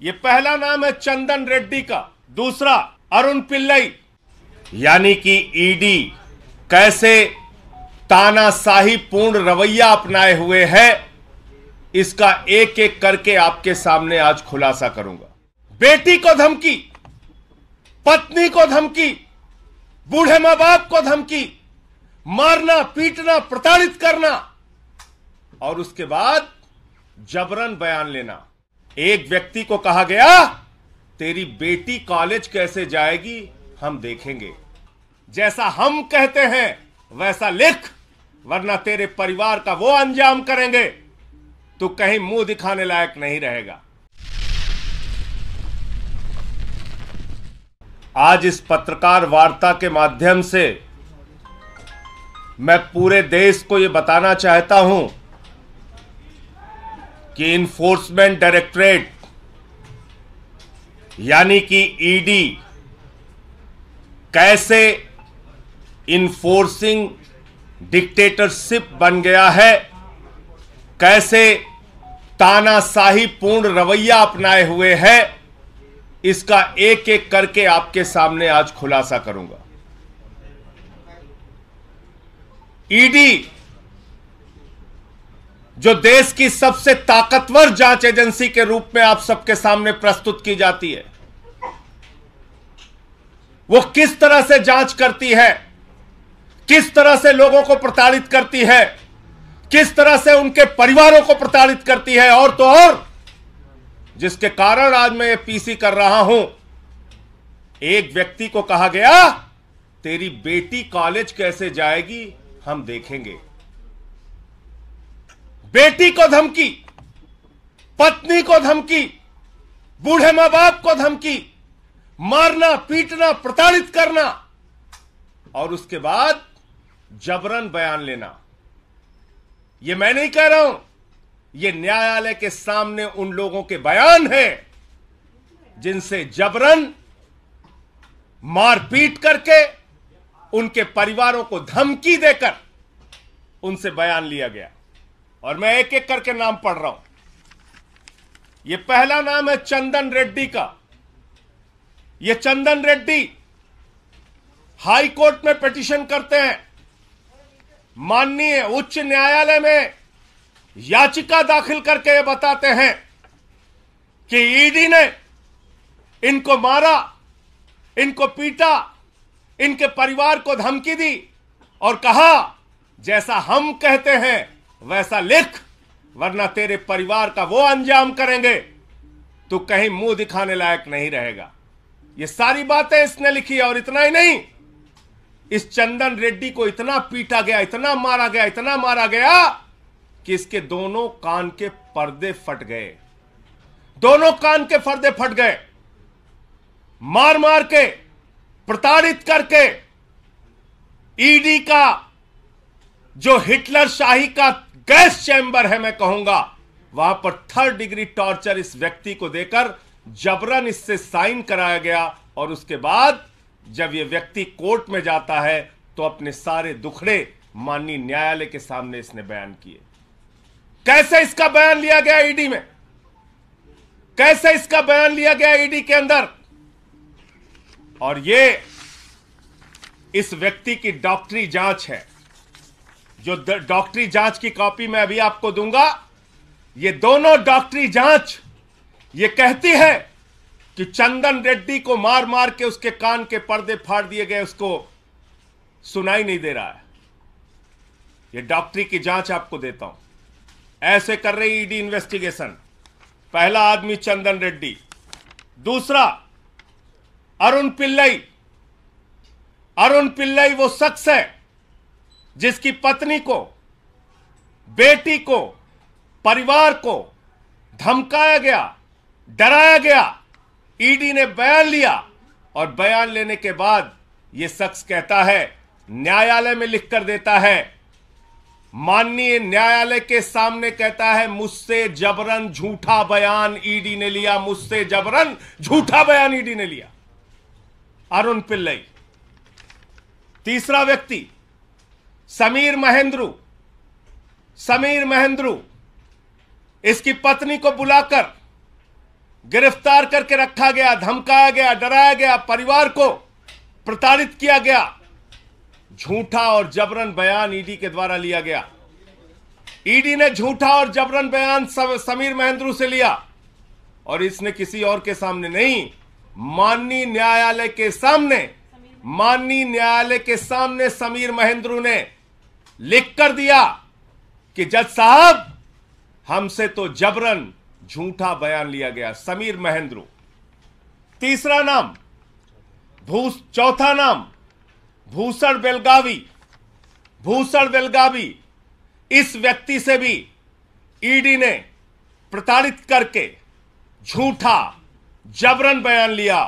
ये पहला नाम है चंदन रेड्डी का, दूसरा अरुण पिल्लई। यानी कि ईडी कैसे तानाशाही पूर्ण रवैया अपनाए हुए है, इसका एक एक करके आपके सामने आज खुलासा करूंगा। बेटी को धमकी, पत्नी को धमकी, बूढ़े मां बाप को धमकी, मारना, पीटना, प्रताड़ित करना और उसके बाद जबरन बयान लेना। एक व्यक्ति को कहा गया, तेरी बेटी कॉलेज कैसे जाएगी हम देखेंगे, जैसा हम कहते हैं वैसा लिख, वरना तेरे परिवार का वो अंजाम करेंगे तू कहीं मुंह दिखाने लायक नहीं रहेगा। आज इस पत्रकार वार्ता के माध्यम से मैं पूरे देश को यह बताना चाहता हूं कि इन्फोर्समेंट डायरेक्टरेट यानी कि ईडी कैसे इन्फोर्सिंग डिक्टेटरशिप बन गया है, कैसे तानाशाही पूर्ण रवैया अपनाए हुए है, इसका एक एक करके आपके सामने आज खुलासा करूंगा। ईडी जो देश की सबसे ताकतवर जांच एजेंसी के रूप में आप सबके सामने प्रस्तुत की जाती है, वो किस तरह से जांच करती है, किस तरह से लोगों को प्रताड़ित करती है, किस तरह से उनके परिवारों को प्रताड़ित करती है, और तो और जिसके कारण आज मैं ये पीसी कर रहा हूं। एक व्यक्ति को कहा गया, तेरी बेटी कॉलेज कैसे जाएगी हम देखेंगे। बेटी को धमकी, पत्नी को धमकी, बूढ़े मां बाप को धमकी, मारना, पीटना, प्रताड़ित करना और उसके बाद जबरन बयान लेना। यह मैं नहीं कह रहा हूं, यह न्यायालय के सामने उन लोगों के बयान हैं जिनसे जबरन मारपीट करके उनके परिवारों को धमकी देकर उनसे बयान लिया गया। और मैं एक एक करके नाम पढ़ रहा हूं। यह पहला नाम है चंदन रेड्डी का। यह चंदन रेड्डी हाई कोर्ट में पिटीशन करते हैं, माननीय उच्च न्यायालय में याचिका दाखिल करके ये बताते हैं कि ईडी ने इनको मारा, इनको पीटा, इनके परिवार को धमकी दी और कहा, जैसा हम कहते हैं वैसा लिख, वरना तेरे परिवार का वो अंजाम करेंगे तू कहीं मुंह दिखाने लायक नहीं रहेगा। ये सारी बातें इसने लिखी है। और इतना ही नहीं, इस चंदन रेड्डी को इतना पीटा गया, इतना मारा गया, इतना मारा गया कि इसके दोनों कान के पर्दे फट गए। दोनों कान के पर्दे फट गए। मार मार के, प्रताड़ित करके ईडी का जो हिटलर शाही का गैस चैंबर है, मैं कहूंगा, वहां पर 3rd डिग्री टॉर्चर इस व्यक्ति को देकर जबरन इससे साइन कराया गया। और उसके बाद जब यह व्यक्ति कोर्ट में जाता है तो अपने सारे दुखड़े माननीय न्यायालय के सामने इसने बयान किए। कैसे इसका बयान लिया गया ईडी में, कैसे इसका बयान लिया गया ईडी के अंदर। और ये इस व्यक्ति की डॉक्टरी जांच है, जो डॉक्टरी जांच की कॉपी मैं अभी आपको दूंगा। ये दोनों डॉक्टरी जांच ये कहती है कि चंदन रेड्डी को मार मार के उसके कान के पर्दे फाड़ दिए गए, उसको सुनाई नहीं दे रहा है। ये डॉक्टरी की जांच आपको देता हूं। ऐसे कर रही ईडी इन्वेस्टिगेशन। पहला आदमी चंदन रेड्डी, दूसरा अरुण पिल्लई। अरुण पिल्लई वो शख्स है जिसकी पत्नी को, बेटी को, परिवार को धमकाया गया, डराया गया। ईडी ने बयान लिया और बयान लेने के बाद यह शख्स कहता है, न्यायालय में लिखकर देता है, माननीय न्यायालय के सामने कहता है, मुझसे जबरन झूठा बयान ईडी ने लिया, मुझसे जबरन झूठा बयान ईडी ने लिया। अरुण पिल्लई। तीसरा व्यक्ति समीर महेंद्रू। समीर महेंद्रू इसकी पत्नी को बुलाकर गिरफ्तार करके रखा गया, धमकाया गया, डराया गया, परिवार को प्रताड़ित किया गया। झूठा और जबरन बयान ईडी के द्वारा लिया गया। ईडी ने झूठा और जबरन बयान समीर महेंद्रू से लिया और इसने किसी और के सामने नहीं, माननीय न्यायालय के सामने समीर महेंद्रू ने लिख कर दिया कि जज साहब, हमसे तो जबरन झूठा बयान लिया गया। समीर महेंद्रू। तीसरा नाम, चौथा नाम भूषण बेलगावी। इस व्यक्ति से भी ईडी ने प्रताड़ित करके झूठा जबरन बयान लिया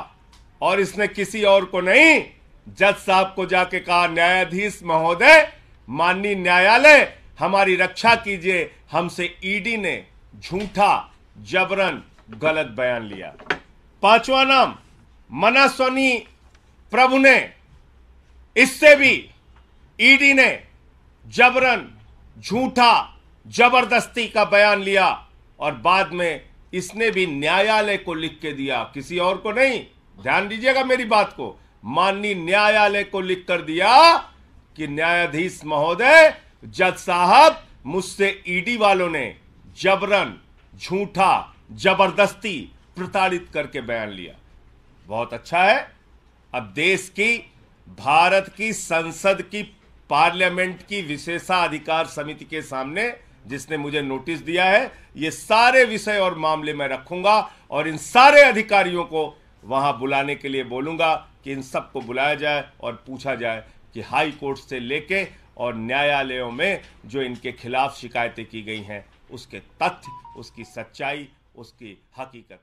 और इसने किसी और को नहीं, जज साहब को जाके कहा, न्यायाधीश महोदय, माननीय न्यायालय, हमारी रक्षा कीजिए, हमसे ईडी ने झूठा जबरन गलत बयान लिया। पांचवा नाम मनस्विनी प्रभु ने। इससे भी ईडी ने जबरन झूठा जबरदस्ती का बयान लिया और बाद में इसने भी न्यायालय को लिख के दिया, किसी और को नहीं, ध्यान दीजिएगा मेरी बात को, माननीय न्यायालय को लिख कर दिया कि न्यायाधीश महोदय, जज साहब, मुझसे ईडी वालों ने जबरन झूठा जबरदस्ती प्रताड़ित करके बयान लिया। बहुत अच्छा है। अब देश की, भारत की संसद की, पार्लियामेंट की विशेषाधिकार समिति के सामने जिसने मुझे नोटिस दिया है, ये सारे विषय और मामले मैं रखूंगा और इन सारे अधिकारियों को वहां बुलाने के लिए बोलूंगा कि इन सबको बुलाया जाए और पूछा जाए कि हाई कोर्ट से लेके और न्यायालयों में जो इनके खिलाफ शिकायतें की गई हैं, उसके तथ्य, उसकी सच्चाई, उसकी हकीकत